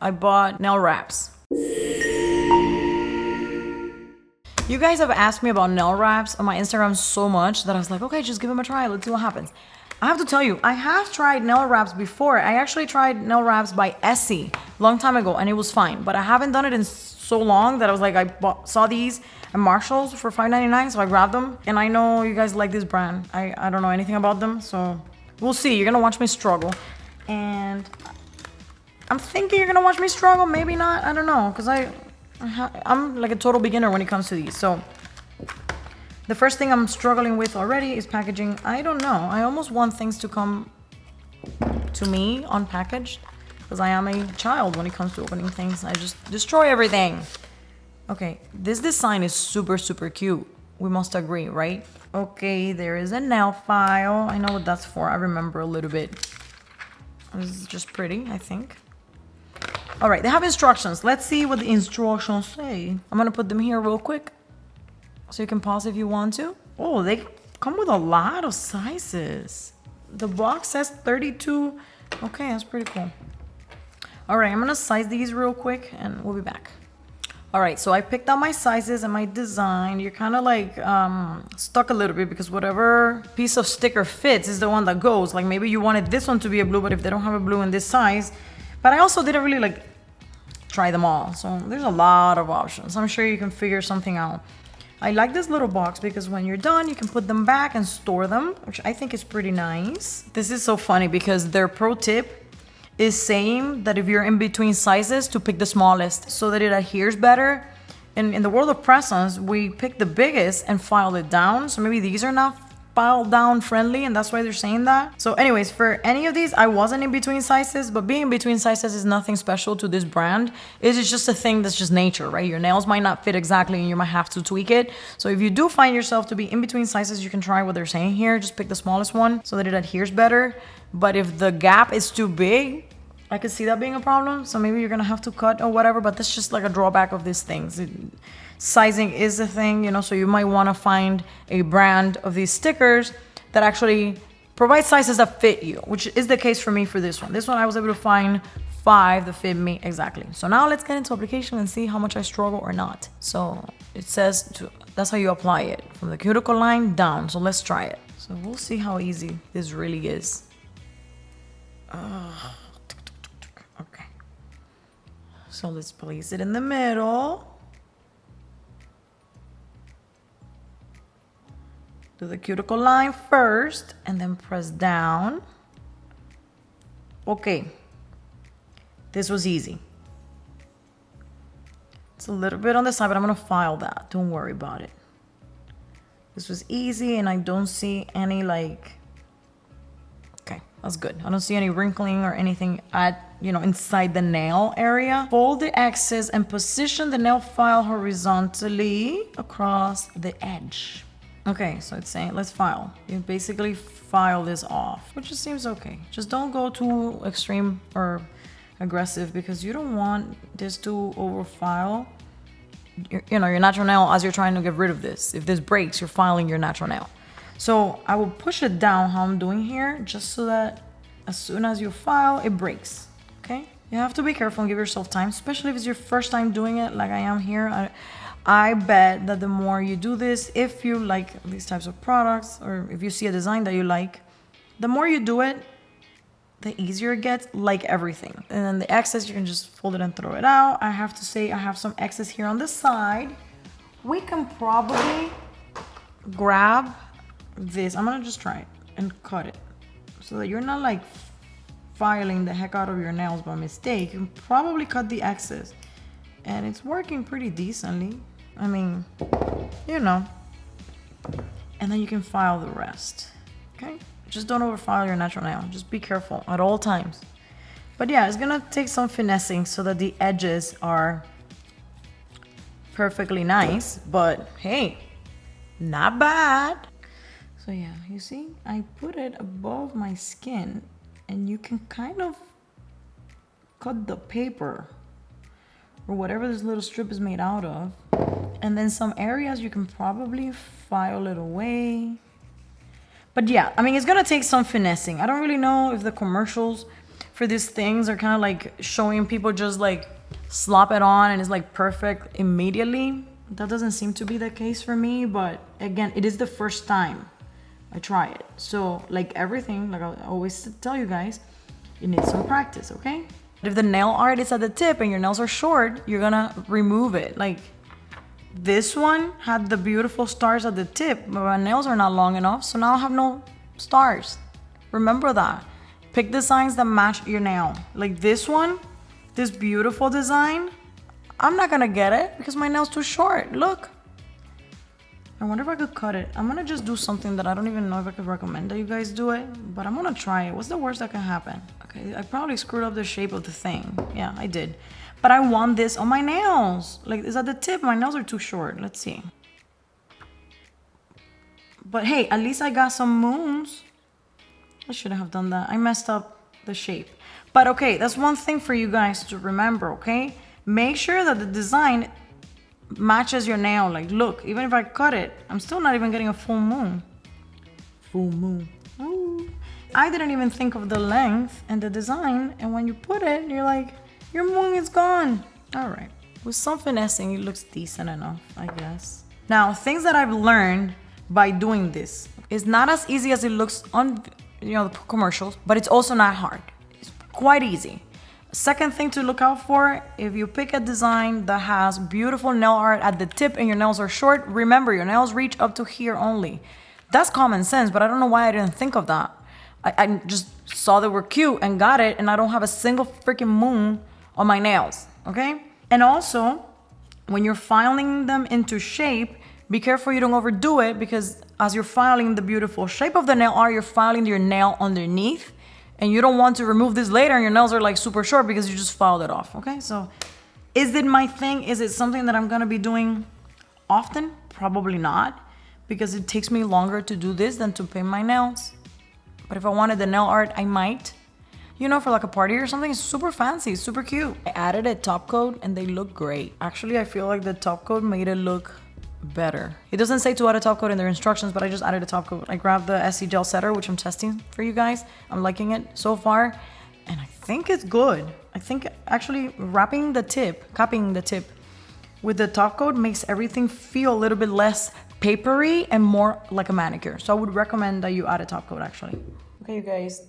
I bought nail wraps. You guys have asked me about nail wraps on my Instagram so much that I was like, okay, just give them a try. Let's see what happens. I have to tell you, I have tried nail wraps before. I actually tried nail wraps by Essie long time ago, and it was fine. But I haven't done it in so long that I was like, saw these at Marshall's for $5.99, so I grabbed them. And I know you guys like this brand. I don't know anything about them, so we'll see. You're gonna watch me struggle. And I'm thinking you're gonna watch me struggle. Maybe not. I don't know, because I'm like a total beginner when it comes to these. So the first thing I'm struggling with already is packaging. I don't know. I almost want things to come to me unpackaged because I am a child when it comes to opening things. I just destroy everything. Okay, this design is super, super cute. We must agree, right? Okay, there is a nail file. I know what that's for. I remember a little bit. This is just pretty, I think. All right, they have instructions. Let's see what the instructions say. I'm gonna put them here real quick so you can pause if you want to. Oh, they come with a lot of sizes. The box says 32. Okay, that's pretty cool. All right, I'm gonna size these real quick and we'll be back. All right, so I picked out my sizes and my design. You're kind of like stuck a little bit because whatever piece of sticker fits is the one that goes. Like maybe you wanted this one to be a blue, but if they don't have a blue in this size. But I also didn't really like try them all. So there's a lot of options. I'm sure you can figure something out. I like this little box because when you're done, you can put them back and store them, which I think is pretty nice. This is so funny because their pro tip is saying that if you're in between sizes to pick the smallest so that it adheres better. And in the world of press-ons, we pick the biggest and file it down. So maybe these are not file down friendly and that's why they're saying that. So anyways, for any of these, I wasn't in between sizes, but being in between sizes is nothing special to this brand. It's just a thing that's just nature, right? Your nails might not fit exactly and you might have to tweak it. So if you do find yourself to be in between sizes, you can try what they're saying here. Just pick the smallest one so that it adheres better. But if the gap is too big, I could see that being a problem. So maybe you're gonna have to cut or whatever, but that's just like a drawback of these things. Sizing is a thing, you know, so you might wanna find a brand of these stickers that actually provide sizes that fit you, which is the case for me for this one. This one I was able to find 5 that fit me exactly. So now let's get into application and see how much I struggle or not. So it says that's how you apply it, from the cuticle line down. So let's try it. So we'll see how easy this really is. Okay. So let's place it in the middle. Do the cuticle line first and then press down. Okay. This was easy. It's a little bit on the side, but I'm gonna file that. Don't worry about it. This was easy and I don't see any like, okay, that's good. I don't see any wrinkling or anything inside the nail area. Fold the excess and position the nail file horizontally across the edge. Okay, so it's saying let's file. You basically file this off, which just seems okay. Just don't go too extreme or aggressive because you don't want this to overfile your natural nail as you're trying to get rid of this. If this breaks, you're filing your natural nail. So I will push it down how I'm doing here, just so that as soon as you file, it breaks. Okay? You have to be careful and give yourself time, especially if it's your first time doing it like I am here. I bet that the more you do this, if you like these types of products or if you see a design that you like, the more you do it, the easier it gets, like everything. And then the excess, you can just fold it and throw it out. I have to say I have some excess here on the side. We can probably grab this. I'm gonna just try it and cut it so that you're not like filing the heck out of your nails by mistake. You can probably cut the excess and it's working pretty decently. I mean, you know. And then you can file the rest, okay? Just don't overfile your natural nail. Just be careful at all times. But yeah, it's gonna take some finessing so that the edges are perfectly nice, but hey, not bad. So yeah, you see, I put it above my skin and you can kind of cut the paper or whatever this little strip is made out of. And then some areas you can probably file it away. But yeah, I mean, it's gonna take some finessing. I don't really know if the commercials for these things are kind of like showing people just like slop it on and it's like perfect immediately. That doesn't seem to be the case for me, but again, it is the first time I try it. So like everything, like I always tell you guys, you need some practice, okay? If the nail art is at the tip and your nails are short, you're gonna remove it. Like this one had the beautiful stars at the tip, but my nails are not long enough, so now I have no stars. Remember that. Pick designs that match your nail. Like this one, this beautiful design, I'm not gonna get it because my nail's too short. Look. I wonder if I could cut it. I'm gonna just do something that I don't even know if I could recommend that you guys do it, but I'm gonna try it. What's the worst that can happen? Okay, I probably screwed up the shape of the thing. Yeah, I did. But I want this on my nails. Like, it's at the tip. My nails are too short. Let's see. But hey, at least I got some moons. I shouldn't have done that. I messed up the shape. But okay, that's one thing for you guys to remember, okay? Make sure that the design matches your nail. Like, look, even if I cut it, I'm still not even getting a full moon. Full moon. Ooh. I didn't even think of the length and the design, and when you put it, you're like, your moon is gone. All right. With some finessing, it looks decent enough, I guess. Now, things that I've learned by doing this is not as easy as it looks on, the commercials, but it's also not hard. It's quite easy. Second thing to look out for, if you pick a design that has beautiful nail art at the tip and your nails are short, remember your nails reach up to here only. That's common sense, but I don't know why I didn't think of that. I just saw they were cute and got it, and I don't have a single freaking moon on my nails, okay? And also, when you're filing them into shape, be careful you don't overdo it, because as you're filing the beautiful shape of the nail art, you're filing your nail underneath, and you don't want to remove this later and your nails are like super short because you just filed it off, okay? So is it my thing? Is it something that I'm gonna be doing often? Probably not, because it takes me longer to do this than to paint my nails. But if I wanted the nail art, I might. For like a party or something, it's super fancy, super cute. I added a top coat and they look great. Actually, I feel like the top coat made it look better. It doesn't say to add a top coat in their instructions, but I just added a top coat. I grabbed the SC gel setter, which I'm testing for you guys. I'm liking it so far, and I think it's good. I think actually capping the tip with the top coat makes everything feel a little bit less papery and more like a manicure. So I would recommend that you add a top coat actually. Okay, you guys,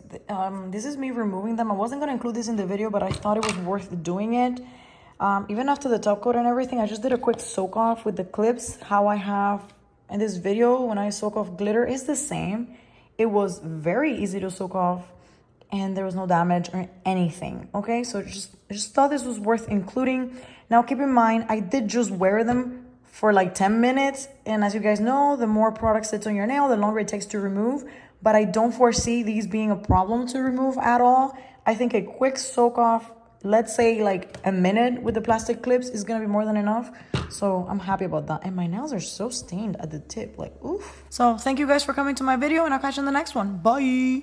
this is me removing them. I wasn't gonna include this in the video, but I thought it was worth doing it. Even after the top coat and everything, I just did a quick soak off with the clips. How I have in this video when I soak off glitter is the same. It was very easy to soak off and there was no damage or anything, okay? So I just thought this was worth including. Now keep in mind, I did just wear them for like 10 minutes. And as you guys know, the more product sits on your nail, the longer it takes to remove. But I don't foresee these being a problem to remove at all. I think a quick soak off, let's say like a minute with the plastic clips, is gonna be more than enough. So I'm happy about that. And my nails are so stained at the tip, like oof. So thank you guys for coming to my video, and I'll catch you in the next one. Bye.